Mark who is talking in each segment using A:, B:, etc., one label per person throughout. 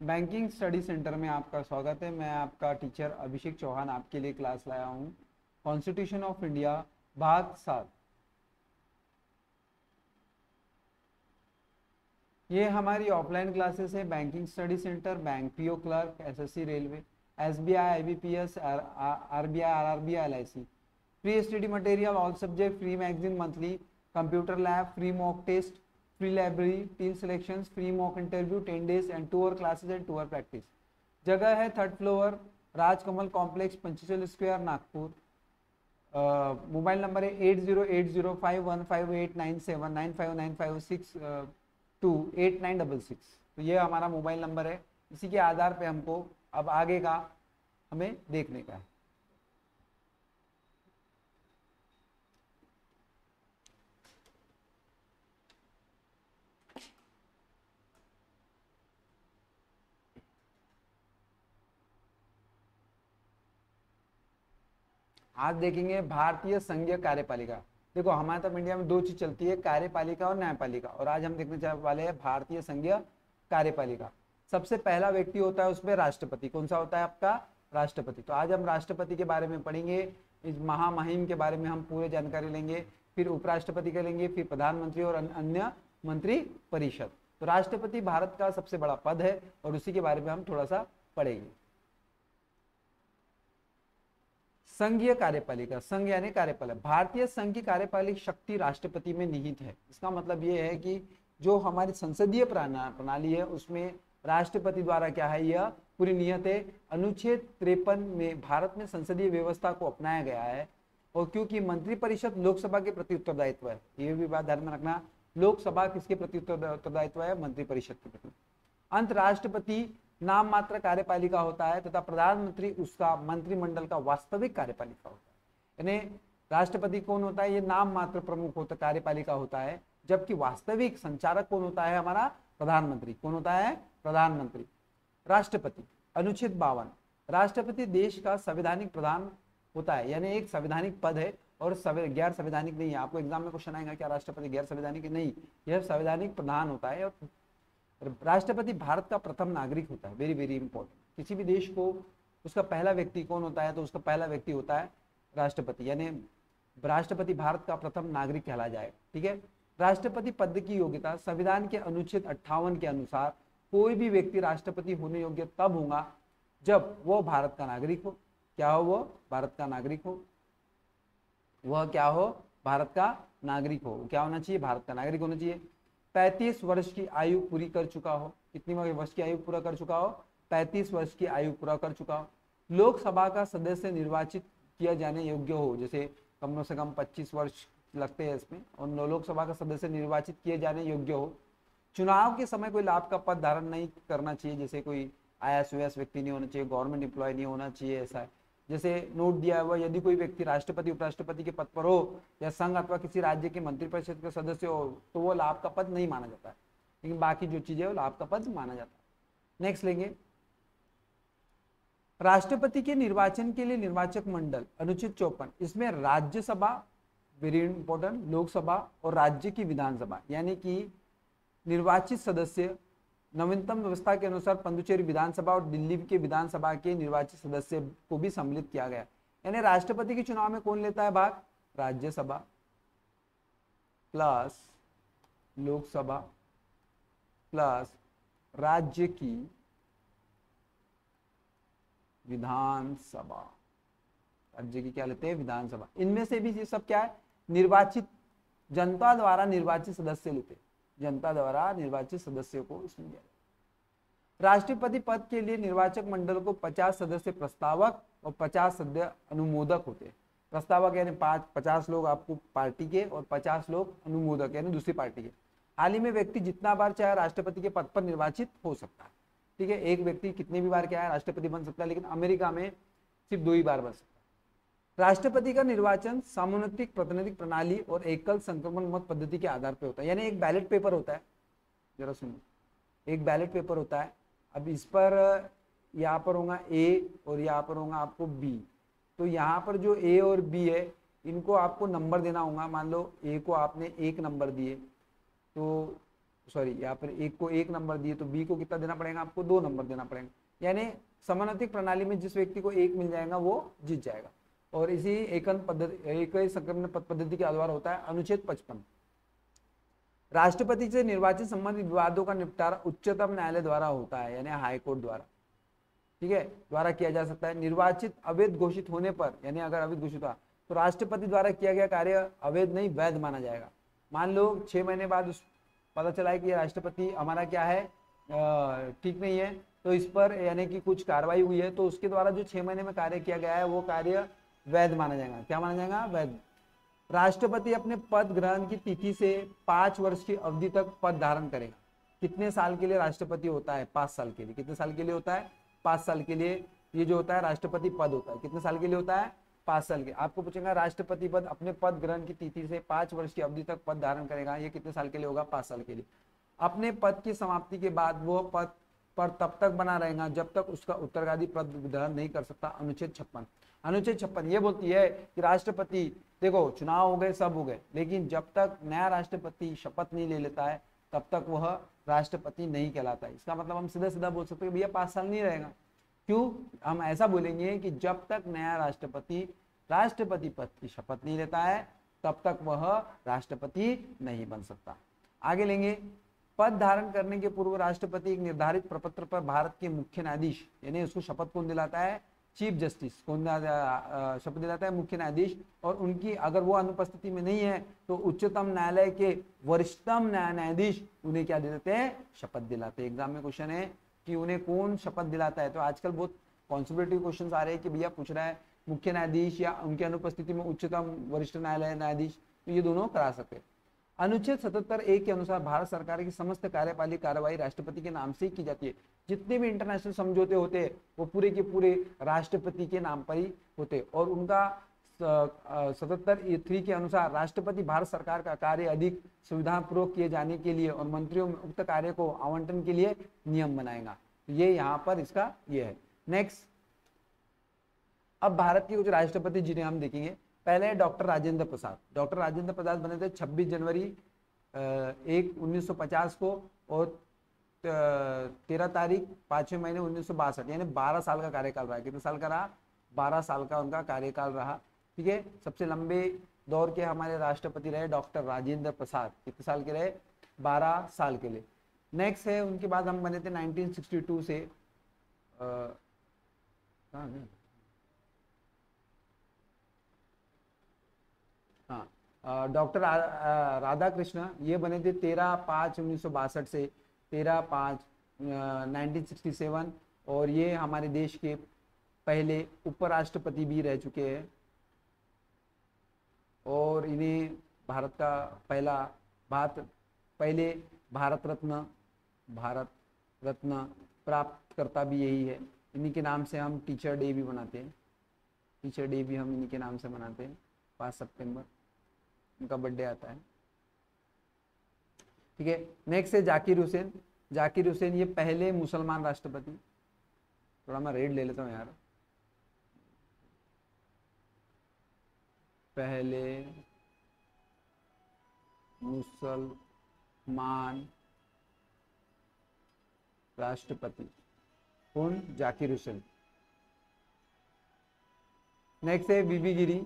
A: Banking study centre में आपका स्वागत है। मैं आपका टीचर अभिषेक चौहान आपके लिए क्लास लाया हूँ। कॉन्स्टिट्यूशन ऑफ इंडिया भाग 7। ये हमारी ऑफलाइन क्लासेस है। Banking study centre, bank PO clerk, SSC railway, SBI, IBPS, RBI, RRB, LIC. Free study material, all subject, free magazine monthly, computer lab, free mock test, free library, team selection, free mock interview, 10 days and 2 hour classes and 2 hour practice. जगह है 3rd floor, Rajkamal complex, Panchsheel square, Nagpur. Mobile number है 8080515897 9595628966। तो ये हमारा mobile number है। इसी के आधार पे हमको अब आगे का हमें देखने का है। आज देखेंगे भारतीय संघीय कार्यपालिका। देखो हमारे तो इंडिया में दो चीज चलती है, कार्यपालिका और न्यायपालिका, और आज हम देखने वाले हैं भारतीय संघीय कार्यपालिका। सबसे पहला व्यक्ति होता है उसमें राष्ट्रपति। कौन सा होता है आपका? राष्ट्रपति। तो आज हम राष्ट्रपति के बारे में पढ़ेंगे, इस महामहिम के बारे में हम पूरे जानकारी लेंगे, फिर उपराष्ट्रपति का लेंगे, फिर प्रधानमंत्री और अन्य मंत्री परिषद। तो राष्ट्रपति भारत का सबसे बड़ा पद है और उसी के बारे में हम थोड़ा सा पढ़ेंगे। संघीय कार्यपालिका, संघ यानी कार्यपालिका। भारतीय संघ की कार्यपालिक शक्ति राष्ट्रपति में निहित है। इसका मतलब ये है कि जो हमारी संसदीय प्रणाली है उसमें राष्ट्रपति द्वारा क्या है, यह पूरी नियत है। अनुच्छेद 53 में भारत में संसदीय व्यवस्था को अपनाया गया है। और क्योंकि मंत्रिपरिषद लोकसभा के प्रति उत्तरदायित्व है, ये भी बात ध्यान में रखना, लोकसभा किसके प्रति उत्तरदायित्व है? मंत्रिपरिषद के प्रति। अंत राष्ट्रपति नाम मात्र कार्यपालिका होता है तथा प्रधानमंत्री उसका मंत्रिमंडल का वास्तविक कार्यपालिका होता है। यानी राष्ट्रपति कौन होता है? ये नाम मात्र प्रमुख होता कार्यपालिका होता है, जबकि वास्तविक संचालक कौन होता है? हमारा प्रधानमंत्री। कौन होता है? प्रधानमंत्री। राष्ट्रपति, अनुच्छेद 52, राष्ट्रपति देश का संवैधानिक प्रधान होता है, यानी एक संवैधानिक पद है और गैर संवैधानिक नहीं है। आपको एग्जाम में क्वेश्चन आएगा क्या राष्ट्रपति गैर संवैधानिक? नहीं, यह संवैधानिक प्रधान होता है। और राष्ट्रपति भारत का प्रथम नागरिक होता है। Very very important. किसी भी देश को उसका पहला व्यक्ति कौन होता है? तो उसका पहला व्यक्ति होता है राष्ट्रपति, यानी राष्ट्रपति भारत का प्रथम नागरिक कहला जाएगा। ठीक है। राष्ट्रपति पद की योग्यता संविधान के अनुच्छेद 58 के अनुसार कोई भी व्यक्ति राष्ट्रपति होने योग्य तब होगा जब वह भारत का नागरिक हो। क्या हो? वो भारत का नागरिक हो। वह क्या हो? भारत का नागरिक हो। क्या होना चाहिए? भारत का नागरिक होना चाहिए। 35 वर्ष की आयु पूरी कर चुका हो। कितनी वर्ष की आयु पूरा कर चुका हो? 35 वर्ष की आयु पूरा कर चुका हो। लोकसभा का सदस्य निर्वाचित किया जाने योग्य हो, जैसे कम से कम 25 वर्ष लगते हैं इसमें, और लोकसभा का सदस्य निर्वाचित किए जाने योग्य हो। चुनाव के समय कोई लाभ का पद धारण नहीं करना चाहिए, जैसे कोई IAS व्यक्ति नहीं होना चाहिए, गवर्नमेंट एम्प्लॉय नहीं होना चाहिए। ऐसा है जैसे नोट दिया हुआ, यदि कोई व्यक्ति राष्ट्रपति उपराष्ट्रपति के पद पर हो या संघ अथवा किसी राज्य के मंत्रिपरिषद के सदस्य हो तो वो लाभ का पद नहीं माना जाता है, लेकिन बाकी जो चीजें वो लाभ का पद माना जाता है। नेक्स्ट लेंगे, राष्ट्रपति के निर्वाचन के लिए निर्वाचक मंडल, अनुच्छेद 54। इसमें राज्यसभा, वेरी इंपॉर्टेंट, लोकसभा और राज्य की विधानसभा, यानी कि निर्वाचित सदस्य नवीनतम व्यवस्था के अनुसार पुडुचेरी विधानसभा और दिल्ली के विधानसभा के निर्वाचित सदस्य को भी सम्मिलित किया गया। यानी राष्ट्रपति के चुनाव में कौन लेता है भाग? राज्यसभा प्लस लोकसभा प्लस राज्य की विधानसभा। राज्य की क्या लेते हैं? विधानसभा। इनमें से भी ये सब क्या है? निर्वाचित, जनता द्वारा निर्वाचित सदस्य लेते हैं। जनता द्वारा निर्वाचित सदस्यों को इसमें दिया। राष्ट्रपति पद के लिए निर्वाचक मंडल को 50 सदस्य प्रस्तावक और 50 सदस्य अनुमोदक होते हैं। प्रस्तावक यानी 50 लोग आपको पार्टी के और 50 लोग अनुमोदक यानी दूसरी पार्टी के। हाल ही में व्यक्ति जितना बार चाहे राष्ट्रपति के पद पर निर्वाचित हो सकता है। ठीक है, एक व्यक्ति कितने भी बार क्या है राष्ट्रपति बन सकता है, लेकिन अमेरिका में सिर्फ 2 ही बार बन सकता है। राष्ट्रपति का निर्वाचन सामुन्नतिक प्रतिनिधिक प्रणाली और एकल संक्रमण मत पद्धति के आधार पर होता है, यानी एक बैलेट पेपर होता है। जरा सुनो, एक बैलेट पेपर होता है। अब इस पर यहाँ पर होगा A और यहाँ पर होगा आपको B। तो यहाँ पर जो A और B है इनको आपको नंबर देना होगा। मान लो A को आपने 1 नंबर दिए तो सॉरी यहाँ पर एक को 1 नंबर दिए तो बी को कितना देना पड़ेगा, आपको 2 नंबर देना पड़ेगा। यानी समानुपातिक प्रणाली में जिस व्यक्ति को 1 मिल जाएगा वो जीत जाएगा। और इसी एकन पद्धति, एक संक्रमण पद पद्धति के आधार होता है अनुच्छेद 55। राष्ट्रपति से निर्वाचित संबंधित विवादों का निपटारा उच्चतम न्यायालय द्वारा होता है, यानी हाई कोर्ट द्वारा, ठीक है, द्वारा किया जा सकता है। निर्वाचित अवैध घोषित होने पर, यानी अगर अवैध घोषित हुआ तो राष्ट्रपति द्वारा किया गया कार्य अवैध नहीं वैध माना जाएगा। मान लो 6 महीने बाद पता चला है कि राष्ट्रपति हमारा क्या है, ठीक नहीं है, तो इस पर यानी कि कुछ कार्रवाई हुई है, तो उसके द्वारा जो 6 महीने में कार्य किया गया है वो कार्य वैध माना जाएगा। क्या माना जाएगा, वैध। राष्ट्रपति अपने पद ग्रहण की तिथि से 5 वर्ष की अवधि तक पद धारण करेगा। कितने साल के लिए राष्ट्रपति होता है, 5 साल के लिए। कितने साल के लिए होता है, 5 साल के लिए ये जो होता है राष्ट्रपति पद होता है। कितने साल के लिए होता है, 5 साल के। आपको पूछेगा राष्ट्रपति पद अपने पद ग्रहण की तिथि से 5 वर्ष की अवधि तक पद धारण करेगा, ये कितने साल के लिए होगा, 5 साल के लिए। अपने पद की समाप्ति के बाद वो पद पर तब तक बना रहेगा जब तक उसका उत्तराधिकारी पद ग्रहण नहीं कर सकता। अनुच्छेद 56। अनुच्छेद 56 ये बोलती है कि राष्ट्रपति, देखो चुनाव हो गए, सब हो गए, लेकिन जब तक नया राष्ट्रपति शपथ नहीं ले लेता है तब तक वह राष्ट्रपति नहीं कहलाता है। इसका मतलब हम सीधा सीधा बोल सकते हैं भैया 5 साल नहीं रहेगा। क्यों हम ऐसा बोलेंगे कि जब तक नया राष्ट्रपति राष्ट्रपति पद की शपथ नहीं लेता है तब तक वह राष्ट्रपति नहीं बन सकता। आगे लेंगे, पद धारण करने के पूर्व राष्ट्रपति एक निर्धारित प्रपत्र पर भारत के मुख्य न्यायाधीश, यानी उसको शपथ कौन दिलाता है, चीफ जस्टिस कौन शपथ दिलाता है, मुख्य न्यायाधीश। और उनकी अगर वो अनुपस्थिति में नहीं है तो उच्चतम न्यायालय के वरिष्ठतम न्यायाधीश उन्हें क्या दे देते हैं, शपथ दिलाते हैं। एग्जाम में क्वेश्चन है कि उन्हें कौन शपथ दिलाता है, तो आजकल बहुत कॉन्सेप्टिव क्वेश्चन आ रहे हैं कि भैया पूछ रहा है मुख्य न्यायाधीश या उनकी अनुपस्थिति में उच्चतम वरिष्ठ न्यायालय न्यायाधीश, तो ये दोनों करा सकते हैं। अनुच्छेद 77(a) के अनुसार भारत सरकार की समस्त कार्यपालिक कार्रवाई राष्ट्रपति के नाम से ही की जाती है। जितने भी इंटरनेशनल समझौते होते हैं वो पूरे के पूरे राष्ट्रपति के नाम पर ही होते हैं। और उनका 77(3) के अनुसार राष्ट्रपति भारत सरकार का कार्य अधिक सुविधापूर्वक किए जाने के लिए और मंत्रियों में उक्त कार्य को आवंटन के लिए नियम बनाएगा। ये यहाँ पर इसका ये है। नेक्स्ट, अब भारत के कुछ राष्ट्रपति जिन्हें हम देखेंगे। पहले डॉक्टर राजेंद्र प्रसाद। डॉक्टर राजेंद्र प्रसाद बने थे 26 जनवरी 1950 को और 13 तारीख 5वें महीने 1962, यानी 12 साल का कार्यकाल रहा। कितने साल का रहा, 12 साल का उनका कार्यकाल रहा, ठीक है। सबसे लंबे दौर के हमारे राष्ट्रपति रहे डॉक्टर राजेंद्र प्रसाद। कितने साल के रहे, 12 साल के लिए। नेक्स्ट है, उनके बाद हम बने थे 1962 से डॉक्टर राधाकृष्ण, ये बने थे 13/5/1962 से 13/5/1967 और ये हमारे देश के पहले उपराष्ट्रपति भी रह चुके हैं और इन्हें भारत का पहले भारत रत्न प्राप्त करता भी यही है। इन्हीं के नाम से हम टीचर डे भी मनाते हैं। टीचर डे भी हम इन्हीं के नाम से मनाते हैं, 5 सितंबर उनका बर्थडे आता है, ठीक है। नेक्स्ट है जाकिर हुसैन। जाकिर हुसैन ये पहले मुसलमान राष्ट्रपति। थोड़ा मैं रेड ले लेता हूँ यार। पहले मुसलमान राष्ट्रपति कौन, जाकिर हुसैन। नेक्स्ट है वीवी गिरी।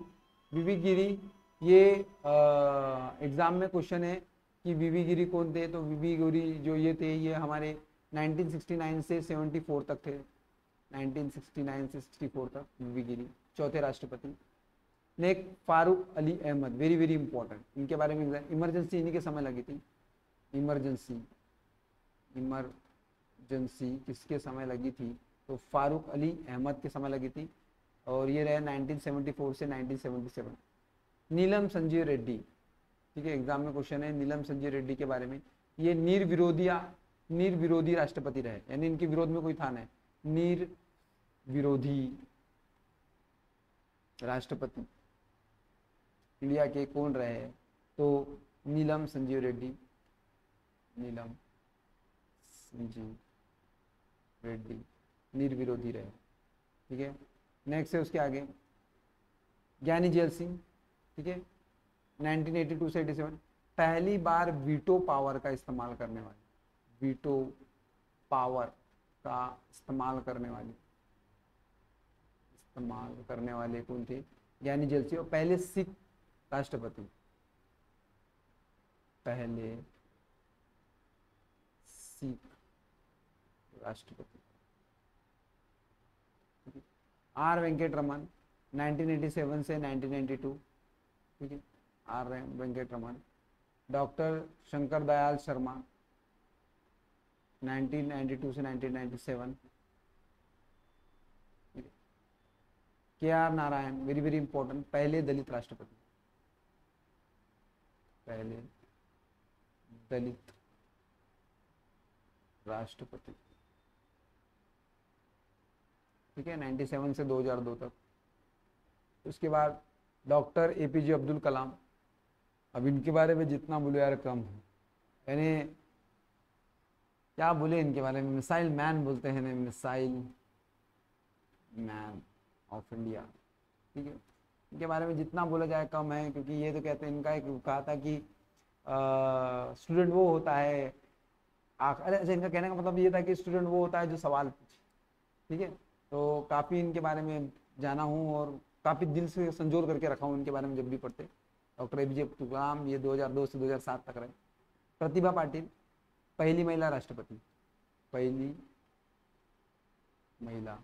A: वीवी गिरी ये एग्जाम में क्वेश्चन है कि वीवी गिरी कौन थे, तो वीवी गिरी जो ये थे ये हमारे 1969 से 74 तक थे। 1969 से 64 तक वीवी गिरी चौथे राष्ट्रपति। Next Farooq Ali Ahmad, very very important, इनके बारे में इमरजेंसी इन्हीं के समय लगी थी। इमरजेंसी किसके समय लगी थी, तो फारूक अली अहमद के समय लगी थी और ये रहे 1974 से 1977। नीलम संजीव रेड्डी, ठीक है, एग्जाम में क्वेश्चन है नीलम संजीव रेड्डी के बारे में। ये निर्विरोधी राष्ट्रपति रहे, यानी इनके विरोध में कोई था नहीं। निर्विरोधी राष्ट्रपति इंडिया के कौन रहे, तो नीलम संजीव रेड्डी। नीलम संजीव रेड्डी निर्विरोधी रहे, ठीक है। नेक्स्ट है उसके आगे ज्ञानी जेल सिंह, ठीक है, 1982 से 87। पहली बार वीटो पावर का इस्तेमाल करने वाली, वीटो पावर का इस्तेमाल करने वाले कौन थे? ज्ञानी जैल सिंह। और पहले सिख राष्ट्रपति, पहले सिख राष्ट्रपति आर वेंकट रमन 1987 से 1992, ठीक है, आर वेंकट रमन। डॉक्टर शंकर दयाल शर्मा 1992 से 1997। K R Narayan, very very important, पहले दलित राष्ट्रपति, पहले दलित राष्ट्रपति, ठीक है, 97 से 2002 तक। उसके बाद डॉक्टर एपीजे अब्दुल कलाम। अब इनके बारे में जितना बोलो यार कम है, यानी क्या बोले इनके बारे में, मिसाइल मैन बोलते हैं ना, मिसाइल मैन ऑफ इंडिया, ठीक है। इनके बारे में जितना बोला जाए कम है, क्योंकि ये तो कहते हैं, इनका एक कहा था कि स्टूडेंट वो होता है, अरे अच्छा, इनका कहने का मतलब ये था कि स्टूडेंट वो होता है जो सवाल पूछे, ठीक है। तो काफ़ी इनके बारे में जाना हूँ और काफ़ी दिल से संजोर करके रखा हूँ इनके बारे में जब भी पढ़ते। डॉक्टर एपीजे अब्दुल कलाम, ये 2002 से 2007 तक रहे। प्रतिभा पाटिल, पहली महिला राष्ट्रपति, पहली महिला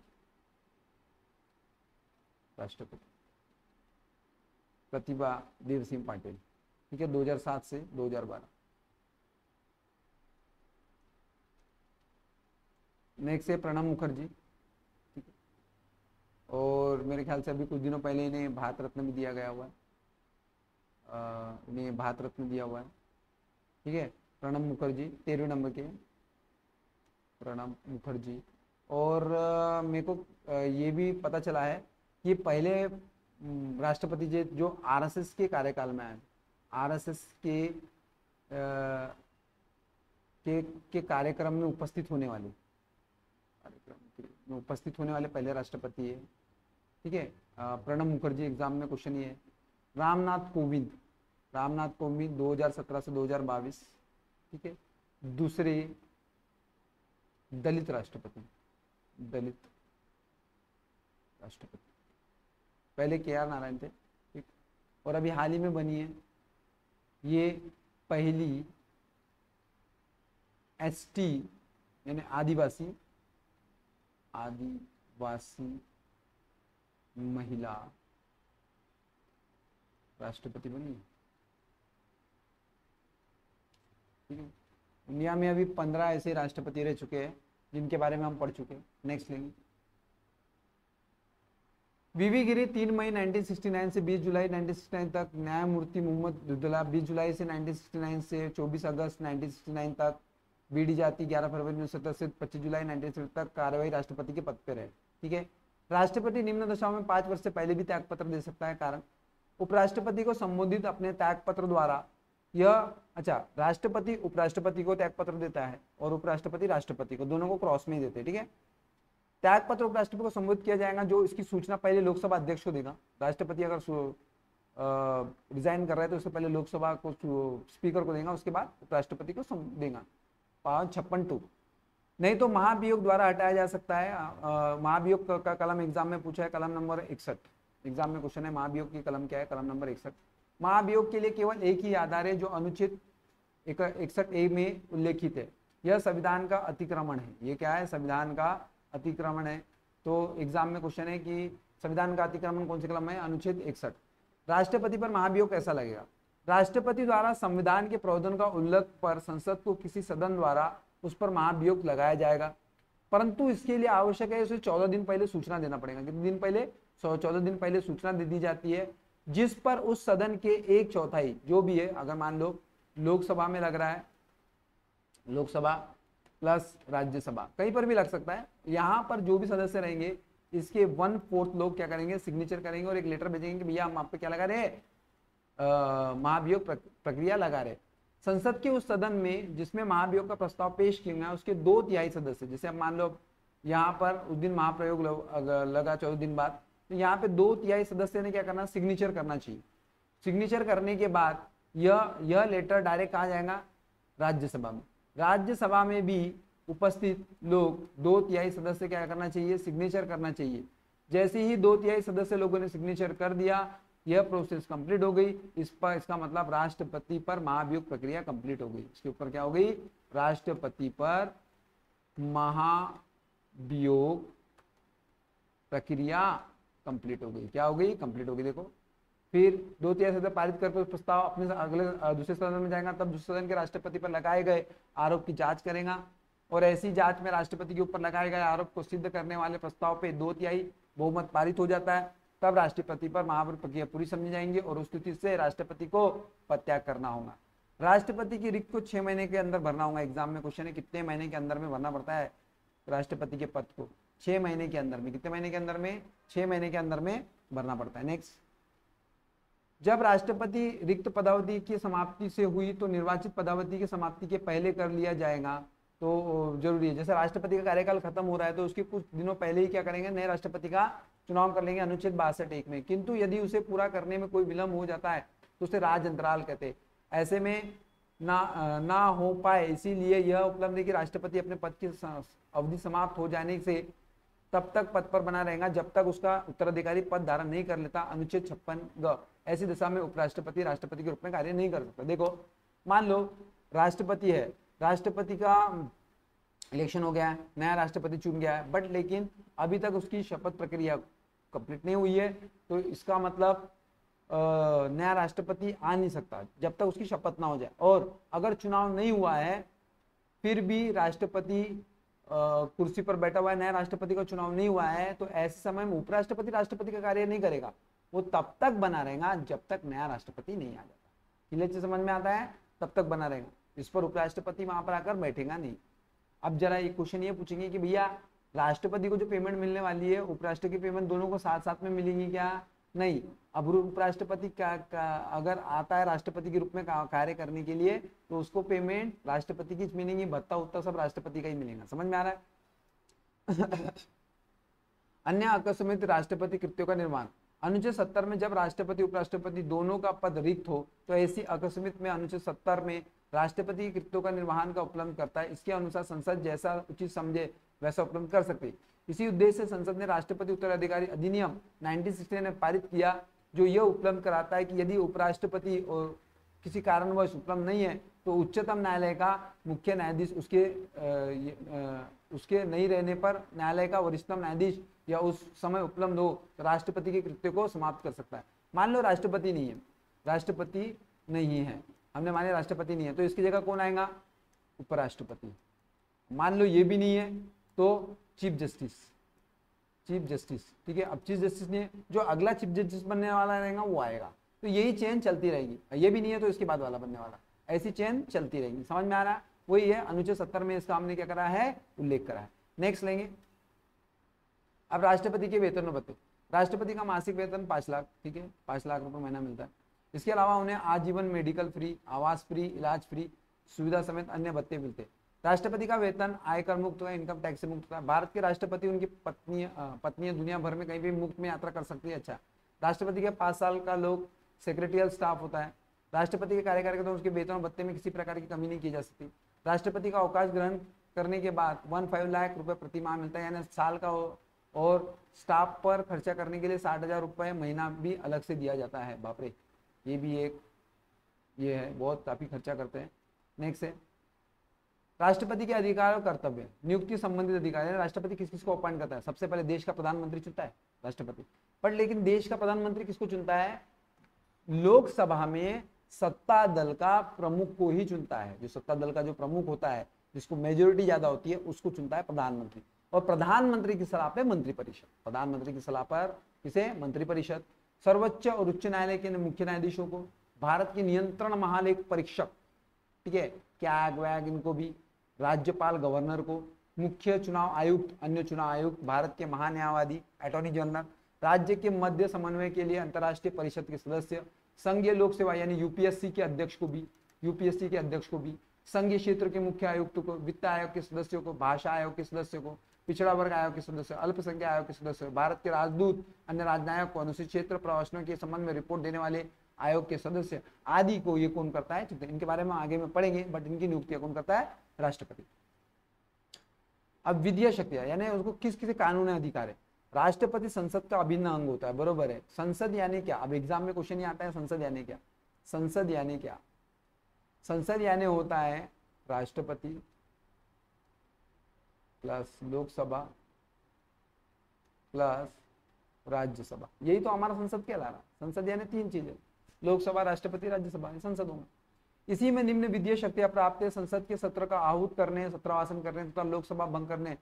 A: राष्ट्रपति प्रतिभा देव सिंह पाटिल, ठीक है, 2007 से 2012। नेक्स्ट है प्रणब मुखर्जी, ठीक है, और मेरे ख्याल से अभी कुछ दिनों पहले इन्हें भारत रत्न भी दिया गया हुआ है, इन्हें भारत रत्न दिया हुआ है, ठीक है। प्रणब मुखर्जी 13वें नंबर के, प्रणब मुखर्जी। और मेरे को ये भी पता चला है कि पहले राष्ट्रपति जो आरएसएस के कार्यकाल में आए, आरएसएस के कार्यक्रम में उपस्थित होने वाले, पहले राष्ट्रपति है, ठीक है, प्रणब मुखर्जी। एग्जाम में क्वेश्चन ये है। रामनाथ कोविंद, 2017 से 2022, ठीक है, दूसरे दलित राष्ट्रपति, पहले के आर नारायण थे, ठीक। और अभी हाल ही में बनी है ये पहली एसटी यानी आदिवासी महिला राष्ट्रपति बनी है, ठीक है। इंडिया में अभी 15 ऐसे राष्ट्रपति रह चुके हैं जिनके बारे में हम पढ़ चुके हैं। नेक्स्ट लेंगे। वीवी गिरी 3 मई 1969 से 20 जुलाई 1969 तक। न्यायमूर्ति मोहम्मद दुद्दला 20 जुलाई से 1969 से 24 अगस्त 1969 तक। बीडी जाति 11 फरवरी 1970 से 25 जुलाई 1970 तक कार्यवाही राष्ट्रपति के पद पर रहे, ठीक है। राष्ट्रपति निम्न दशाओं में 5 वर्ष से पहले भी त्यागपत्र दे सकता है। कारण उपराष्ट्रपति को संबोधित अपने त्यागपत्र द्वारा राष्ट्रपति उपराष्ट्रपति को त्यागपत्र देता है और उपराष्ट्रपति राष्ट्रपति को, दोनों को क्रॉस में देते हैं, ठीक है। त्यागपत्र उपराष्ट्रपति को संबोधित किया जाएगा जो इसकी सूचना पहले लोकसभा अध्यक्ष को देगा। राष्ट्रपति अगर रिजाइन कर रहा है तो उससे पहले लोकसभा को स्पीकर को देगा, उसके बाद उपराष्ट्रपति को देगा। 56(2) नहीं तो महाभियोग द्वारा हटाया जा सकता है। महाभियोग का कलम एग्जाम में पूछा है, कलम नंबर 61 एग्जाम में क्वेश्चन है। महाभियोग की कलम क्या है? कलम नंबर 61। महाभियोग के लिए केवल एक ही आधार है जो अनुच्छेद 61A में उल्लेखित है, यह संविधान का अतिक्रमण है। ये क्या है? संविधान का अतिक्रमण है। तो एग्जाम में क्वेश्चन है कि संविधान का अतिक्रमण कौन से कलम में है? अनुच्छेद 61। राष्ट्रपति पर महाभियोग कैसा लगेगा? राष्ट्रपति द्वारा संविधान के प्रावधान का उल्लंघन पर संसद को किसी सदन द्वारा उस पर महाभियोग लगाया जाएगा, परंतु इसके लिए आवश्यक है उसे 14 दिन पहले सूचना देना पड़ेगा। कितने दिन पहले? 14 दिन पहले सूचना दे दी जाती है, जिस पर उस सदन के 1/4 जो भी है, अगर मान लो लोकसभा में लग रहा है, लोकसभा प्लस राज्यसभा कहीं पर भी लग सकता है, यहाँ पर जो भी सदस्य रहेंगे इसके 1/4 लोग क्या करेंगे? सिग्नेचर करेंगे और एक लेटर भेजेंगे कि भैया हम आप पे क्या लगा रहे हैं? महाभियोग प्रक्रिया लगा रहे। संसद के उस सदन में जिसमें महाभियोग का प्रस्ताव पेश किया गया उसके 2/3 सदस्य, जैसे अब मान लो यहाँ पर उस दिन महाप्रयोग लगा 14 दिन बाद, तो यहाँ पे 2/3 सदस्य ने क्या करना? सिग्नेचर करना चाहिए। सिग्नेचर करने के बाद यह लेटर डायरेक्ट कहाँ जाएगा, राज्यसभा में। राज्यसभा में भी उपस्थित लोग 2/3 सदस्य क्या करना चाहिए, सिग्नेचर करना चाहिए। जैसे ही 2/3 सदस्य लोगों ने सिग्नेचर कर दिया, यह प्रोसेस कंप्लीट हो गई। इसका मतलब राष्ट्रपति पर महाभियोग प्रक्रिया कंप्लीट हो गई। इसके ऊपर क्या हो गई, राष्ट्रपति पर महाभियोग प्रक्रिया कंप्लीट हो गई। क्या हो गई, कंप्लीट हो गई। देखो फिर 2/3 सदस्य पारित कर प्रस्ताव अपने अगले दूसरे सदन में जाएगा, तब दूसरे सदन के राष्ट्रपति पर लगाए गए आरोप की जांच करेगा, और ऐसी जांच में राष्ट्रपति के ऊपर लगाए गए आरोप को सिद्ध करने वाले प्रस्ताव पे 2/3 बहुमत पारित हो जाता है। तब राष्ट्रपति पर महाभियोग प्रक्रिया पूरी समझी जाएंगी और उस स्थिति से राष्ट्रपति को पदत्याग करना होगा। राष्ट्रपति की रिक्त को 6 महीने के अंदर भरना होगा। एग्जाम में क्वेश्चन है कितने महीने के अंदर में भरना पड़ता है राष्ट्रपति के पद को, 6 महीने के अंदर में। कितने महीने के अंदर में, 6 महीने के अंदर में भरना पड़ता है। नेक्स्ट, जब राष्ट्रपति रिक्त पदावधि की समाप्ति से हुई तो निर्वाचित पदावधि की समाप्ति के पहले कर लिया जाएगा, तो जरूरी है। जैसे राष्ट्रपति का कार्यकाल खत्म हो रहा है तो उसके कुछ दिनों पहले ही क्या करेंगे, नए राष्ट्रपति का चुनाव कर लेंगे, अनुच्छेद 62(1) में। किंतु यदि उसे पूरा करने में कोई विलंब हो जाता है तो उसे राज अंतराल कहते हैं। ऐसे में ना हो पाए, इसीलिए यह उपलब्ध है कि राष्ट्रपति अपने पद की अवधि समाप्त हो जाने से तब तक पद पर बना रहेगा जब तक उसका उत्तराधिकारी पद धारण नहीं कर लेता, अनुच्छेद 56(ग). ऐसी दशा में उपराष्ट्रपति राष्ट्रपति के रूप में कार्य नहीं कर सकता। देखो मान लो राष्ट्रपति है, राष्ट्रपति का इलेक्शन हो गया है, नया राष्ट्रपति चुन गया है, बट लेकिन अभी तक उसकी शपथ प्रक्रिया कंप्लीट नहीं हुई है, तो इसका मतलब नया राष्ट्रपति आ नहीं सकता जब तक उसकी शपथ ना हो जाए। और अगर चुनाव नहीं हुआ है फिर भी राष्ट्रपति कुर्सी पर बैठा हुआ है, नया राष्ट्रपति का चुनाव नहीं हुआ है, तो ऐसे समय में उपराष्ट्रपति राष्ट्रपति का कार्य नहीं करेगा, वो तब तक बना रहेगा जब तक नया राष्ट्रपति नहीं आ जाता। क्लियर से समझ में आता है, तब तक बना रहेगा। इस पर उपराष्ट्रपति वहां पर आकर बैठेगा नहीं। अब जरा एक क्वेश्चन ये पूछेंगे कि भैया राष्ट्रपति को जो पेमेंट मिलने वाली है, उपराष्ट्रपति की पेमेंट दोनों को साथ साथ में मिलेगी क्या, नहीं। अब उपराष्ट्रपति अगर आता है राष्ट्रपति के रूप में कार्य करने के लिए तो उसको पेमेंट राष्ट्रपति की मिलेंगी, भत्ता उत्ता सब राष्ट्रपति का ही मिलेगा। समझ में आ रहा है। अन्य आकस्मिक राष्ट्रपति कृत्यों का निर्माण, अनुच्छेद 70 में जब राष्ट्रपति उपराष्ट्रपति दोनों का पद रिक्त हो तो ऐसी आकस्मिक में अनुच्छेद 70 में राष्ट्रपति के कृत्यों का निर्वहन का उपलब्ध करता है। इसके अनुसार संसद जैसा उचित समझे वैसा उपलब्ध कर सकती है। इसी उद्देश्य से संसद ने राष्ट्रपति उत्तराधिकारी अधिनियम 1969 में पारित किया, जो यह उपलब्ध कराता है कि यदि उपराष्ट्रपति और किसी कारणवश उपलब्ध नहीं है तो उच्चतम न्यायालय का मुख्य न्यायाधीश उसके नहीं रहने पर न्यायालय का वरिष्ठतम न्यायाधीश या उस समय उपलब्ध हो तो राष्ट्रपति के कृत्य को समाप्त कर सकता है। मान लो राष्ट्रपति नहीं है, राष्ट्रपति नहीं है, हमने माने राष्ट्रपति नहीं है, तो इसकी जगह कौन आएगा, उपराष्ट्रपति। मान लो ये भी नहीं है तो चीफ जस्टिस, ठीक है। अब चीफ जस्टिस ने जो अगला चीफ जस्टिस बनने वाला रहेगा वो आएगा, तो यही चेन चलती रहेगी। ये भी नहीं है तो इसके बाद वाला बनने वाला, ऐसी चेन चलती रहेगी। समझ में आ रहा है, वही है अनुच्छेद 70 में इसका हमने क्या करा है, उल्लेख करा है। नेक्स्ट लेंगे अब राष्ट्रपति के वेतन भत्ते। राष्ट्रपति का मासिक वेतन 5 लाख, ठीक है, 5 लाख रुपए महीना मिलता है। इसके अलावा उन्हें आजीवन मेडिकल फ्री, आवास फ्री, इलाज फ्री सुविधा समेत अन्य भत्ते मिलते हैं। राष्ट्रपति का वेतन आयकर मुक्त है, इनकम टैक्स से मुक्त है। भारत के राष्ट्रपति उनकी पत्नी दुनिया भर में कहीं भी मुफ्त में यात्रा कर सकती है। अच्छा, राष्ट्रपति के 5 साल का लोग सेक्रेटरियल स्टाफ होता है। राष्ट्रपति के कार्यकाल के दौरान उसके वेतन और भत्ते में किसी प्रकार की कमी नहीं की जा सकती। राष्ट्रपति का अवकाश ग्रहण करने के बाद 15 लाख रुपए प्रति माह मिलता है, यानी साल का और स्टाफ पर खर्चा करने के लिए 60,000 रुपये महीना भी अलग से दिया जाता है। बाप रे, ये भी एक ये है, बहुत काफी खर्चा करते हैं। नेक्स्ट है राष्ट्रपति के अधिकार और कर्तव्य। नियुक्ति संबंधित अधिकार है। राष्ट्रपति किस किस को अपॉइंट करता है, सबसे पहले देश का प्रधानमंत्री चुनता है राष्ट्रपति, पर लेकिन देश का प्रधानमंत्री किसको चुनता है, लोकसभा में सत्ता दल का प्रमुख को ही चुनता है। जो सत्ता दल का जो प्रमुख होता है, जिसको मेजोरिटी ज्यादा होती है, उसको चुनता है प्रधानमंत्री। और प्रधानमंत्री की सलाह पे मंत्रिपरिषद, प्रधानमंत्री की सलाह पर किसे, मंत्रिपरिषद। सर्वोच्च और उच्च न्यायालय के मुख्य न्यायाधीशों को, भारत के नियंत्रण महालेख परीक्षक, ठीक है, कैग वैग इनको भी, राज्यपाल गवर्नर को, मुख्य चुनाव आयुक्त, अन्य चुनाव आयुक्त, भारत के महान्यायवादी अटॉर्नी जनरल, राज्य के मध्य समन्वय के लिए अंतर्राष्ट्रीय परिषद के सदस्य, संघीय लोक सेवा यानी यूपीएससी के अध्यक्ष को भी, संघीय क्षेत्र के मुख्य आयुक्त को, वित्त आयोग के सदस्यों को, भाषा आयोग के सदस्य को, पिछड़ा वर्ग आयोग के सदस्य, अल्पसंख्यक आयोग के सदस्य, भारत के राजदूत, अन्य राजनयिक को, अनुसूचित क्षेत्र प्रवासनों के संबंध में रिपोर्ट देने वाले आयोग के सदस्य आदि को ये कौन करता है, इनके बारे में आगे में पढ़ेंगे, बट इनकी नियुक्तियां कौन करता है, राष्ट्रपति। अब विधीय शक्तियां, यानी उसको किस किस कानूनी अधिकार है। राष्ट्रपति संसद का अभिन्न अंग होता है, बरोबर है। संसद यानी क्या, अब एग्जाम में क्वेश्चन ही आता है संसद यानी क्या। संसद यानी क्या, संसद यानी होता है राष्ट्रपति प्लस लोकसभा प्लस राज्यसभा, यही तो हमारा संसद कहला रहा। संसद यानी तीन चीजें, लोकसभा, राष्ट्रपति, राज्यसभा, संसद होगा। इसी में निम्न विधीय शक्तियां प्राप्त है। संसद के सत्र का आहूत करने, सत्रवासन करने तथा लोकसभा भंग करने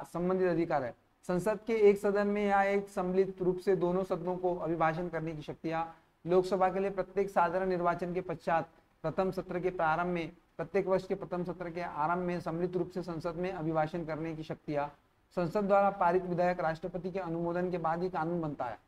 A: संबंधित अधिकार है। संसद के एक सदन में या एक सम्मिलित रूप से दोनों सदनों को अभिभाषण करने की शक्तियां। लोकसभा के लिए प्रत्येक साधारण निर्वाचन के पश्चात प्रथम सत्र के प्रारंभ में, प्रत्येक वर्ष के प्रथम सत्र के आरंभ में सम्मिलित रूप से संसद में अभिभाषण करने की शक्तियां। संसद द्वारा पारित विधेयक राष्ट्रपति के अनुमोदन के बाद ही कानून बनता है।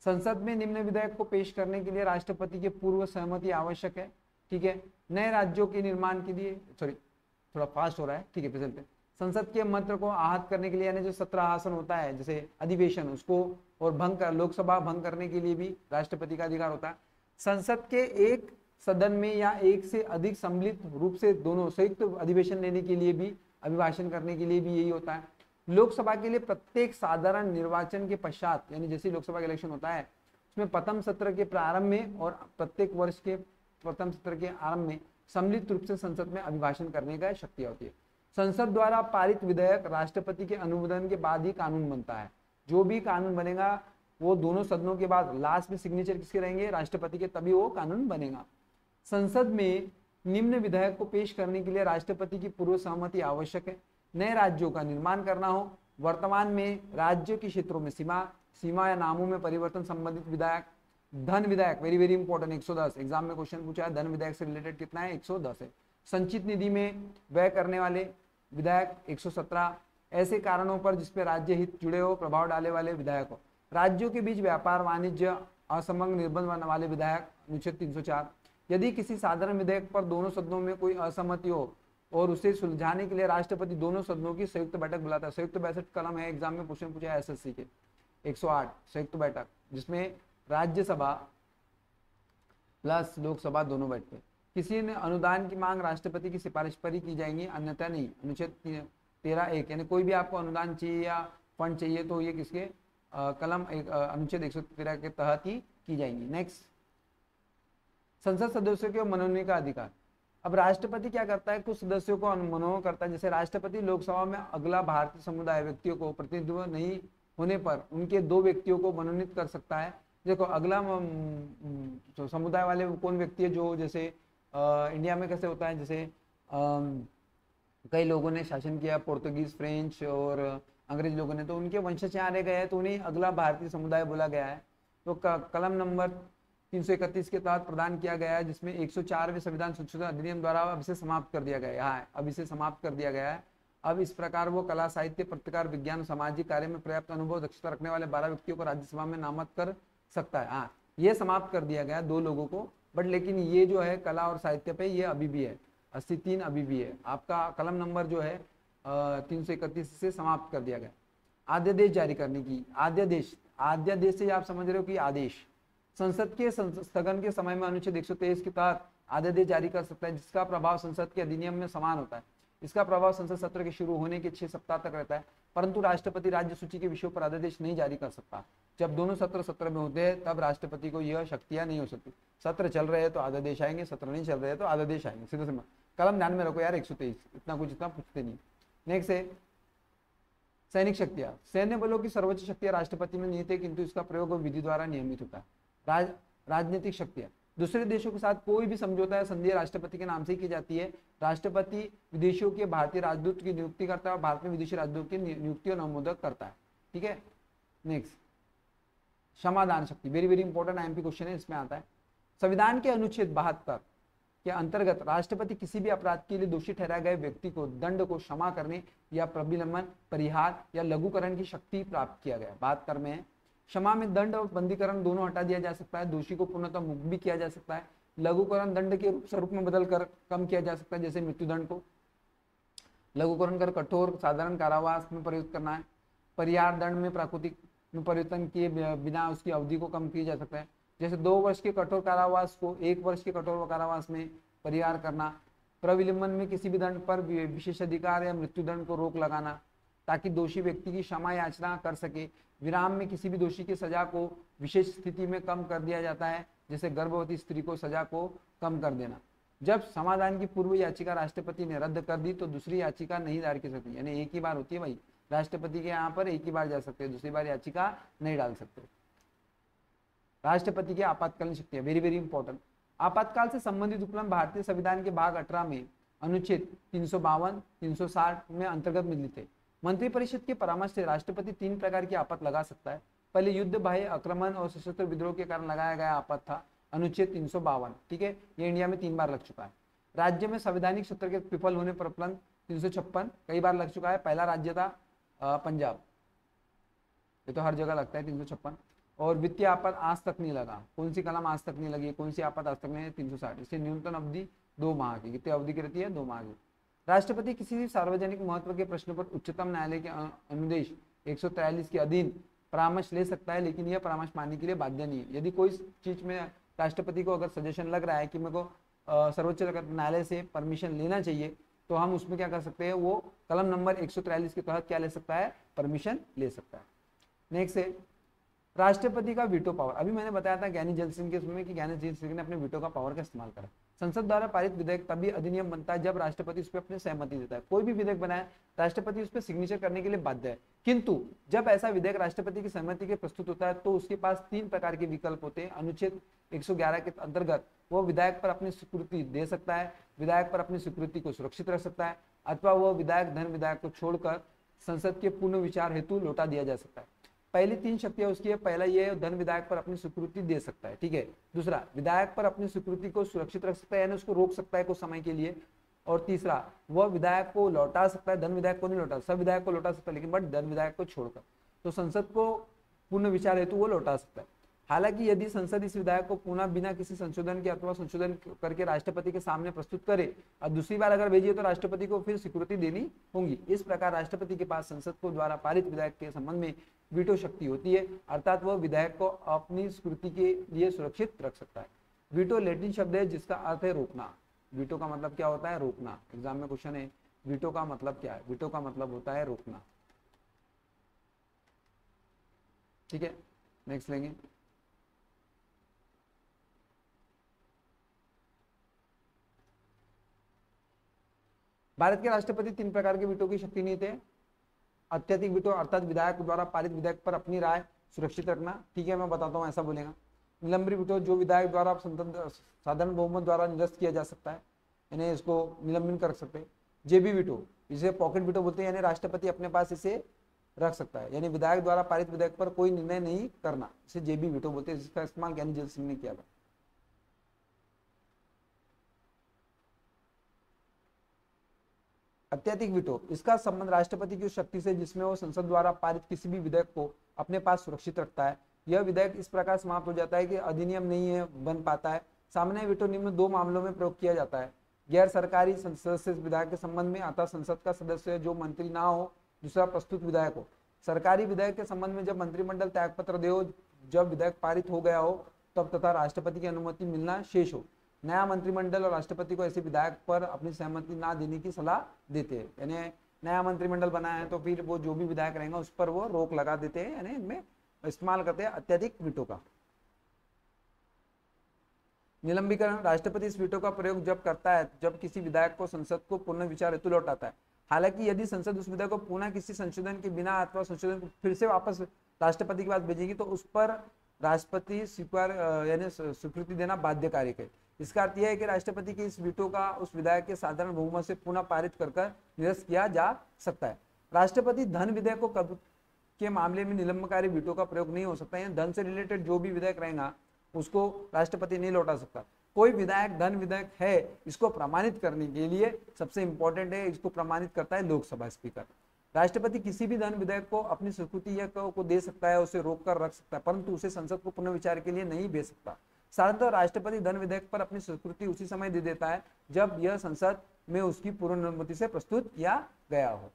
A: संसद में निम्न विधेयक को पेश करने के लिए राष्ट्रपति के पूर्व सहमति आवश्यक है। ठीक है, नए राज्यों के निर्माण के लिए, सॉरी थोड़ा फास्ट हो रहा है, ठीक है, फिर चलते। संसद के मंत्र को आहत करने के लिए, यानी जो सत्र आसन होता है जैसे अधिवेशन, उसको और भंग कर, लोकसभा भंग करने के लिए भी राष्ट्रपति का अधिकार होता है। संसद के एक सदन में या एक से अधिक सम्मिलित रूप से दोनों संयुक्त अधिवेशन लेने के लिए भी, अभिभाषण करने के लिए भी यही होता है। लोकसभा के लिए प्रत्येक साधारण निर्वाचन के पश्चात, यानी जैसे लोकसभा का इलेक्शन होता है उसमें प्रथम सत्र के प्रारंभ में और प्रत्येक वर्ष के प्रथम सत्र के आरंभ में सम्मिलित रूप से संसद में अभिभाषण करने का शक्ति होती है। संसद द्वारा पारित विधेयक राष्ट्रपति के अनुमोदन के बाद ही कानून बनता है। जो भी कानून बनेगा वो दोनों सदनों के बाद लास्ट में सिग्नेचर किसके रहेंगे, राष्ट्रपति के, तभी वो कानून बनेगा। संसद में निम्न विधेयक को पेश करने के लिए राष्ट्रपति की पूर्व सहमति आवश्यक है। नए राज्यों का निर्माण करना हो, वर्तमान में राज्यों के क्षेत्रों में सीमा या नामों में परिवर्तन संबंधित विधेयक। धन विधेयक, वेरी वेरी इंपॉर्टेंट, 110 एग्जाम में क्वेश्चन पूछा है, धन विधेयक से रिलेटेड कितना है, 110 है। संचित निधि में व्यय करने वाले विधेयक 117। ऐसे कारणों पर जिसपे राज्य हित जुड़े हो, प्रभाव डाले वाले विधेयक हो। राज्यों के बीच व्यापार वाणिज्य असमंग निर्बंध वाले विधेयक, अनुच्छेद 304। यदि किसी साधारण विधेयक पर दोनों सदनों में कोई असहमति हो और उसे सुलझाने के लिए राष्ट्रपति दोनों सदनों की संयुक्त बैठक बुलाता है। संयुक्त बैठक कलम है, एग्जाम में क्वेश्चन पूछा है एसएससी के 108, संयुक्त बैठक, जिसमें राज्यसभा प्लस लोकसभा दोनों बैठते। किसी ने अनुदान की मांग राष्ट्रपति की सिफारिश पर ही की जाएंगी, अन्यथा नहीं। अनुच्छेद 13(1), यानी कोई भी आपको अनुदान चाहिए या फंड चाहिए तो ये किसके कलम अनुच्छेद 113 के तहत ही की जाएंगी। नेक्स्ट, संसद सदस्यों के मनोनयन का अधिकार। अब राष्ट्रपति क्या करता है, कुछ सदस्यों को मनोनयन करता है। जैसे राष्ट्रपति लोकसभा में अगला भारतीय समुदाय व्यक्तियों को प्रतिनिधित्व नहीं होने पर उनके 2 व्यक्तियों को मनोनीत कर सकता है। देखो अगला समुदाय वाले कौन व्यक्ति है, जो जैसे इंडिया में कैसे होता है, जैसे कई लोगों ने शासन किया, पोर्तुगीज, फ्रेंच और अंग्रेज लोगों ने, तो उनके वंशज यहाँ रह गए हैं तो उन्हें अगला भारतीय समुदाय बोला गया है। तो कलम नंबर 331 के तहत प्रदान किया गया है, जिसमें 104वें संविधान संशोधन अधिनियम द्वारा अब इसे समाप्त कर दिया गया है। यहाँ अब इसे समाप्त कर दिया गया है। अब इस प्रकार वो कला, साहित्य, पत्रकार, विज्ञान, सामाजिक कार्य में पर्याप्त अनुभव, दक्षता रखने वाले 12 व्यक्तियों को राज्यसभा में नामत कर सकता है। हाँ, ये समाप्त कर दिया गया 2 लोगों को, बट लेकिन ये जो है कला और साहित्य पे ये अभी भी है, 83 अभी भी है। आपका कलम नंबर जो है 331 से समाप्त कर दिया गया। आद्यादेश जारी करने की, आद्यादेश से आप समझ रहे हो कि आदेश। संसद के स्थगन के समय में अनुच्छेद 123 के तहत आद्यादेश जारी कर सकता है, जिसका प्रभाव संसद के अधिनियम में समान होता है। इसका प्रभाव संसद सत्र के शुरू होने के 6 सप्ताह तक रहता है, परंतु राष्ट्रपति राज्य सूची के विषयों पर आदेश नहीं जारी कर सकता। जब दोनों सत्र में होते हैं तब राष्ट्रपति को यह शक्तियां नहीं हो सकती। सत्र चल रहे हैं तो आदेश आएंगे, सत्र नहीं चल रहे हैं तो आदेश आएंगे, सीधा सीधा। कलम ध्यान में रखो यार, 123, इतना कुछ इतना पूछते नहीं। नेक्स्ट है सैनिक शक्तियां। सैन्य बलों की सर्वोच्च शक्तियां राष्ट्रपति में निहित है, किंतु इसका प्रयोग विधि द्वारा नियमित होता है। राजनीतिक शक्तियां, दूसरे देशों के साथ कोई भी समझौता या संधि राष्ट्रपति के नाम से की जाती है। राष्ट्रपति विदेशों के भारतीय राजदूत की नियुक्ति करता है और भारत में विदेशी राजदूत की नियुक्ति और अनुमोदन करता है। ठीक है। नेक्स्ट, क्षमादान शक्ति, very very important IMP question है, इसमें आता है। संविधान के अनुच्छेद 72 के अंतर्गत राष्ट्रपति किसी भी अपराध के लिए दोषी ठहराए गए व्यक्ति को दंड को क्षमा करने या प्रबिलंबन, परिहार या लघुकरण की शक्ति प्राप्त किया गया। 72 में क्षमा में दंड और बंदीकरण दोनों हटा दिया जा सकता है। दोषी को पूर्णतः मुक्त भी किया जा सकता है। लघुकरण दंड के स्वरूप में बदल कर कम किया जा सकता है, जैसे मृत्युदंड को लघुकरण कर कठोर साधारण कारावास में प्रयुक्त करना है। परिहार दंड में प्राकृतिक में परिवर्तन किए बिना उसकी अवधि को कम किया जा सकता है। जैसे 2 वर्ष के कठोर कारावास को 1 वर्ष के कठोर कारावास में परिहार करना, प्रविलिम्बन में किसी भी दंड पर विशेषाधिकार या मृत्युदंड को रोक लगाना ताकि दोषी व्यक्ति की क्षमा याचना कर सके, विराम में किसी भी दोषी की सजा को विशेष स्थिति में कम कर दिया जाता है, जैसे गर्भवती स्त्री को सजा को कम कर देना। जब समाधान की पूर्व याचिका राष्ट्रपति ने रद्द कर दी तो दूसरी याचिका नहीं दायर की सकती, यानी एक ही बार होती है भाई, राष्ट्रपति के यहाँ पर एक ही बार जा सकते हैं, दूसरी बार याचिका नहीं डाल सकते। राष्ट्रपति की आपातकालीन शक्तियां, वेरी वेरी इंपॉर्टेंट। आपातकाल से संबंधित उपलब्ध भारतीय संविधान के भाग 18 में अनुच्छेद 352, 360 में अंतर्गत मिलित है। मंत्रिपरिषद के परामर्श से राष्ट्रपति 3 प्रकार की आपात लगा सकता है। पहले युद्ध, बाह्य आक्रमण और सशस्त्र विद्रोह के कारण लगाया गया आपात था, अनुच्छेद 352, ठीक है, ये इंडिया में 3 बार लग चुका है। राज्य में संवैधानिक सत्र के विफल होने पर उपलब्ध 356 कई बार लग चुका है, पहला राज्य था पंजाब, ये तो हर जगह लगता है 356। और वित्तीय आपात आज तक नहीं लगा, कौन सी कलम आज तक नहीं लगी, कौन सी आपात आज तक नहीं है, 360। इससे न्यूनतम अवधि 2 माह की, कितनी अवधि की रहती है, 2 माह की। राष्ट्रपति किसी भी सार्वजनिक महत्व के प्रश्न पर उच्चतम न्यायालय के अनुदेश 143 के अधीन परामर्श ले सकता है, लेकिन यह परामर्श मानने के लिए बाध्य नहीं है। यदि कोई चीज में राष्ट्रपति को अगर सजेशन लग रहा है कि मेरे को सर्वोच्च न्यायालय से परमिशन लेना चाहिए, तो हम उसमें क्या कर सकते हैं, वो कलम नंबर 143 के तहत क्या ले सकता है, परमिशन ले सकता है। नेक्स्ट है राष्ट्रपति का वीटो पावर। अभी मैंने बताया था ज्ञानी जैल सिंह के समय कि ज्ञानी जैल सिंह ने अपने वीटो का पावर का इस्तेमाल करा। संसद द्वारा पारित विधेयक तभी अधिनियम बनता है जब राष्ट्रपति उस पर अपनी सहमति देता है। कोई भी विधेयक बनाए राष्ट्रपति उस पर सिग्नेचर करने के लिए बाध्य है, किंतु जब ऐसा विधेयक राष्ट्रपति की सहमति के प्रस्तुत होता है तो उसके पास 3 प्रकार के विकल्प होते हैं। अनुच्छेद 111 के अंतर्गत वो विधायक पर अपनी स्वीकृति दे सकता है, विधायक पर अपनी स्वीकृति को सुरक्षित रख सकता है, अथवा वह विधायक धन विधायक को छोड़कर संसद के पूर्ण विचार हेतु लौटा दिया जा सकता है। पहली 3 शक्तियां उसकी है। पहला ये धन विधायक पर अपनी स्वीकृति दे सकता है, ठीक है। दूसरा, विधायक पर अपनी स्वीकृति को सुरक्षित रख सकता है, यानी उसको रोक सकता है कुछ समय के लिए। और तीसरा, वह विधायक को लौटा सकता है, धन विधायक को नहीं लौटा, सब विधायक को लौटा सकता है लेकिन बट धन विधायक को छोड़कर, तो संसद को पूर्ण विचार हेतु वो लौटा सकता है। हालांकि यदि संसद इस विधायक को पुनः बिना किसी संशोधन के अथवा संशोधन करके राष्ट्रपति के सामने प्रस्तुत करे और दूसरी बार अगर भेजिए तो राष्ट्रपति को फिर स्वीकृति देनी होगी। इस प्रकार राष्ट्रपति के पास संसद को द्वारा पारित विधायक के संबंध में वीटो शक्ति होती है, अर्थात वह विधायक को अपनी स्वीकृति के लिए सुरक्षित रख सकता है। वीटो लैटिन शब्द है जिसका अर्थ है रोकना। वीटो का मतलब क्या होता है, रोकना। एग्जाम में क्वेश्चन है वीटो का मतलब क्या है, वीटो का मतलब होता है रोकना, ठीक है। नेक्स्ट लेंगे भारत के राष्ट्रपति 3 प्रकार के वीटो की शक्ति नहीं थे। अत्यधिक वीटो अर्थात विधायक द्वारा पारित विधेयक पर अपनी राय सुरक्षित रखना, ठीक है, मैं बताता हूँ ऐसा बोलेगा। निलंबित वीटो जो विधायक द्वारा साधारण बहुमत द्वारा निरस्त किया जा सकता है, यानी इसको निलंबित कर सकते हैं। जेबी वीटो, इसे पॉकेट वीटो बोलते हैं, यानी राष्ट्रपति अपने पास इसे रख सकता है, यानी विधायक द्वारा पारित विधेयक पर कोई निर्णय नहीं करना, इसे जेबी वीटो बोलते हैं, जिसका इस्तेमाल ज्ञानी जैल सिंह ने किया था। अत्यधिक वीटो, इसका संबंध राष्ट्रपति की उस शक्ति से जिसमें वो संसद द्वारा पारित किसी भी विधेयक को अपने पास सुरक्षित रखता है। यह विधेयक इस प्रकार समाप्त हो जाता है कि अधिनियम नहीं है बन पाता है। सामान्य वीटो निम्न 2 मामलों में प्रयोग किया जाता है। गैर सरकारी सदस्य विधायक के संबंध में, अतः संसद का सदस्य जो मंत्री ना हो, दूसरा प्रस्तुत विधायक हो। सरकारी विधायक के संबंध में जब मंत्रिमंडल त्यागपत्र दे हो, जब विधायक पारित हो गया हो तब, तथा राष्ट्रपति की अनुमति मिलना शेष हो। नया मंत्रिमंडल और राष्ट्रपति को ऐसे विधायक पर अपनी सहमति ना देने की सलाह देते हैं, यानी नया मंत्रिमंडल बना है तो फिर वो जो भी विधायक रहेगा उस पर वो रोक लगा देते हैं, यानी इनमें इस्तेमाल करते हैं अत्यधिक वीटो का। निलंबीकरण, राष्ट्रपति इस वीटो का प्रयोग जब करता है जब किसी विधायक को संसद को पुनः विचार हेतु लौटाता है। हालांकि यदि संसद उस विधेयक को पुनः किसी संशोधन के बिना अथवा संशोधन को फिर से वापस राष्ट्रपति के पास भेजेगी तो उस पर राष्ट्रपति स्वीकार यानी स्वीकृति देना बाध्यकारी है। इसका अर्थ यह है कि राष्ट्रपति के इस वीटो का उस विधायक के साधारण बहुमत से पुनः पारित कर निरस्त किया जा सकता है। राष्ट्रपति धन विधेयक के मामले में निलंबनकारी वीटो का प्रयोग नहीं हो सकता है। धन से रिलेटेड जो भी विधेयक रहेगा उसको राष्ट्रपति नहीं लौटा सकता। कोई विधायक धन विधेयक है, इसको प्रमाणित करने के लिए सबसे इंपॉर्टेंट है, इसको प्रमाणित करता है लोकसभा स्पीकर। राष्ट्रपति किसी भी धन विधेयक को अपनी स्वीकृति या को दे सकता है, उसे रोक कर रख सकता है, परंतु उसे संसद को पुनर्विचार के लिए नहीं भेज सकता। साधारणतः राष्ट्रपति धन विधेयक पर अपनी स्वीकृति उसी समय दे देता है जब यह संसद में उसकी पूर्ण अनुमति से प्रस्तुत किया गया हो।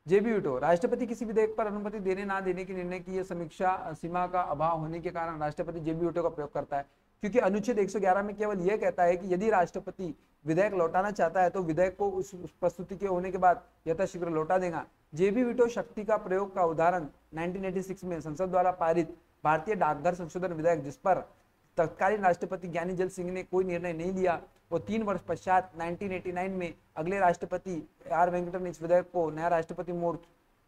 A: जेबी वीटो, राष्ट्रपति किसी विधेयक पर अनुमति देने ना देने के निर्णय की समीक्षा सीमा का अभाव होने के कारण राष्ट्रपति जेबी वीटो का प्रयोग करता है, क्योंकि अनुच्छेद 111 में केवल यह कहता है कि यदि राष्ट्रपति विधेयक लौटाना चाहता है तो विधेयक को उस प्रस्तुति के होने के बाद यथाशीघ्र लौटा देगा। जेबी वीटो शक्ति का प्रयोग का उदाहरण 1986 में संसद द्वारा पारित भारतीय डाकघर संशोधन विधेयक, जिस पर तत्कालीन राष्ट्रपति ज्ञानी जैल सिंह ने कोई निर्णय नहीं लिया, वो 3 वर्ष पश्चात 1989 में अगले राष्ट्रपति आर वेंकटन ने इस विधेयक को नया राष्ट्रपति मोर्च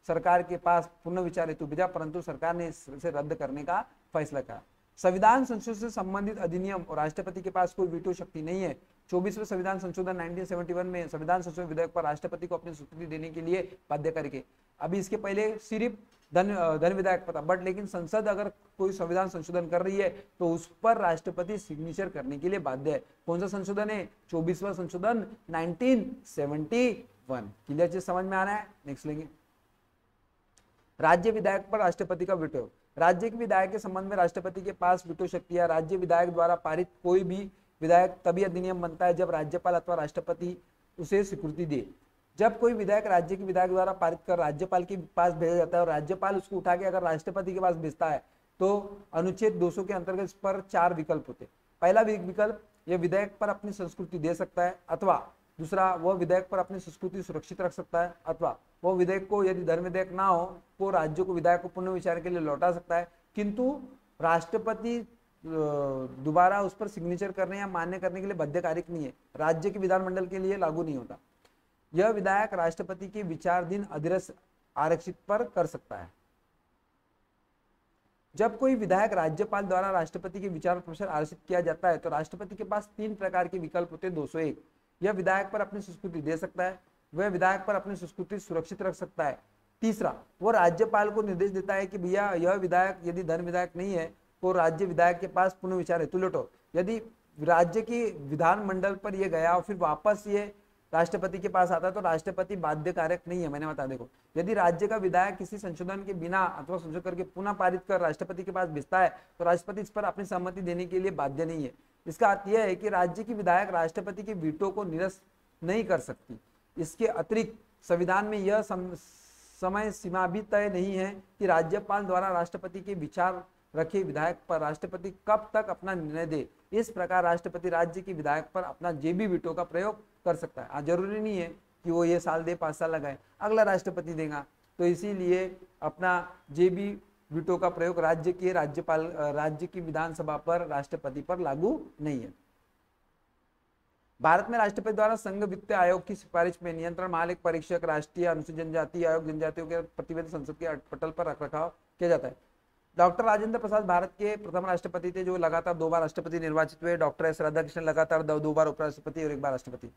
A: सरकार के पास पुनर्विचार हेतु भेजा, परंतु सरकार ने इसे रद्द करने का फैसला किया। संविधान संशोधन से संबंधित अधिनियम और राष्ट्रपति के पास कोई वीटो शक्ति नहीं है। 24वें संविधान संशोधन 1971 में संविधान संशोधन विधेयक पर राष्ट्रपति को अपनी स्वीकृति देने के लिए बाध्य करके, अभी इसके पहले सिर्फ धन विधेयक पता, बट लेकिन संसद अगर कोई संविधान संशोधन कर रही है तो उस पर राष्ट्रपति सिग्नेचर करने के लिए बाध्य है। कौन सा संशोधन है? 24वां संशोधन 1971। क्लियर चीज समझ में आ रहा है? नेक्स्ट लेंगे। राज्य विधायक पर राष्ट्रपति का वीटो। राज्य के विधायक के संबंध में राष्ट्रपति के पास वीटो शक्ति है। राज्य विधायक द्वारा पारित कोई भी विधायक तभी अधिनियम बनता है जब राज्यपाल अथवा राष्ट्रपति उसे स्वीकृति दे। जब कोई विधायक राज्य के विधायक द्वारा पारित कर राज्यपाल के पास भेजा जाता है और राज्यपाल उसको उठा के अगर राष्ट्रपति के पास भेजता है तो अनुच्छेद 200 के अंतर्गत इस पर 4 विकल्प होते। पहला विकल्प, यह विधेयक पर अपनी संस्कृति दे सकता है, अथवा दूसरा, वह विधेयक पर अपनी संस्कृति सुरक्षित रख सकता है, अथवा वह विधेयक को यदि धर्म विधेयक ना हो तो राज्यों को विधेयक को पुनर्विचार के लिए लौटा सकता है, किंतु राष्ट्रपति दोबारा उस पर सिग्नेचर करने या मान्य करने के लिए बाध्यकारी नहीं है। राज्य के विधानमंडल के लिए लागू नहीं होता। यह विधायक राष्ट्रपति के विचाराधीन अधीरस आरक्षित पर कर सकता है। जब कोई विधायक राज्यपाल द्वारा राष्ट्रपति के विचार पर आरक्षित किया जाता है तो राष्ट्रपति के पास 3 प्रकार के विकल्प होते हैं। 201, यह विधायक पर अपनी संस्कृति दे सकता है, वह विधायक पर अपनी संस्कृति सुरक्षित रख सकता है। तीसरा, वो राज्यपाल को निर्देश देता है कि भैया यह विधायक यदि धन विधायक नहीं है तो राज्य विधायक के पास पुनर्विचार हेतु लौटो। यदि राज्य के विधानमंडल पर यह गया और फिर वापस ये राष्ट्रपति के पास आता है तो राष्ट्रपति बाध्यकारक नहीं है। मैंने बता, देखो, यदि राज्य का विधायक किसी संशोधन के बिना अथवा संशोधन करके पुनः पारित कर राष्ट्रपति के पास भेजता है तो राष्ट्रपति इस पर अपनी सहमति देने के लिए बाध्य नहीं है। इसका अर्थ यह है कि राज्य की विधायक राष्ट्रपति के वीटो को निरस्त नहीं कर सकती। इसके अतिरिक्त संविधान में यह समय सीमा भी तय नहीं है कि राज्यपाल द्वारा राष्ट्रपति के विचार रखे विधायक पर राष्ट्रपति कब तक अपना निर्णय दे। इस प्रकार राष्ट्रपति राज्य के विधायक पर अपना जेबी वीटो का प्रयोग कर सकता है। जरूरी नहीं है कि वो ये साल दे, 5 साल लगाए, अगला राष्ट्रपति देगा। तो इसीलिए अपना जेबी वीटो का प्रयोग राज्य की विधानसभा पर राष्ट्रपति पर लागू नहीं है। भारत में राष्ट्रपति द्वारा संघ वित्त आयोग की सिफारिश में नियंत्रण महालेख परीक्षक राष्ट्रीय अनुसूचित जनजाति आयोग जनजातियों के प्रतिवेदन संसद के पटल पर रखरखाव किया जाता है। डॉक्टर राजेंद्र प्रसाद भारत के प्रथम राष्ट्रपति थे जो लगातार 2 बार राष्ट्रपति निर्वाचित हुए। डॉक्टर एस राधाकृष्णन लगातार 2 बार उपराष्ट्रपति और 1 बार राष्ट्रपति।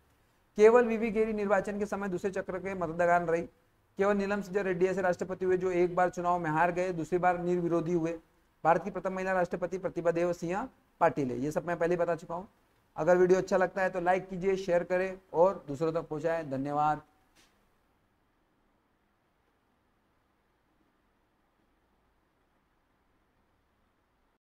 A: केवल वीवी गिरी निर्वाचन के समय दूसरे चक्र के मतदान रही। केवल नीलम सिंह रेड्डी ऐसे राष्ट्रपति हुए जो 1 बार चुनाव में हार गए, दूसरी बार निर्विरोधी हुए। भारत की प्रथम महिला राष्ट्रपति प्रतिभा देव सिंह पाटिल है। ये सब मैं पहले बता चुका हूँ। अगर वीडियो अच्छा लगता है तो लाइक कीजिए, शेयर करें और दूसरों तक पहुंचाएं। धन्यवाद।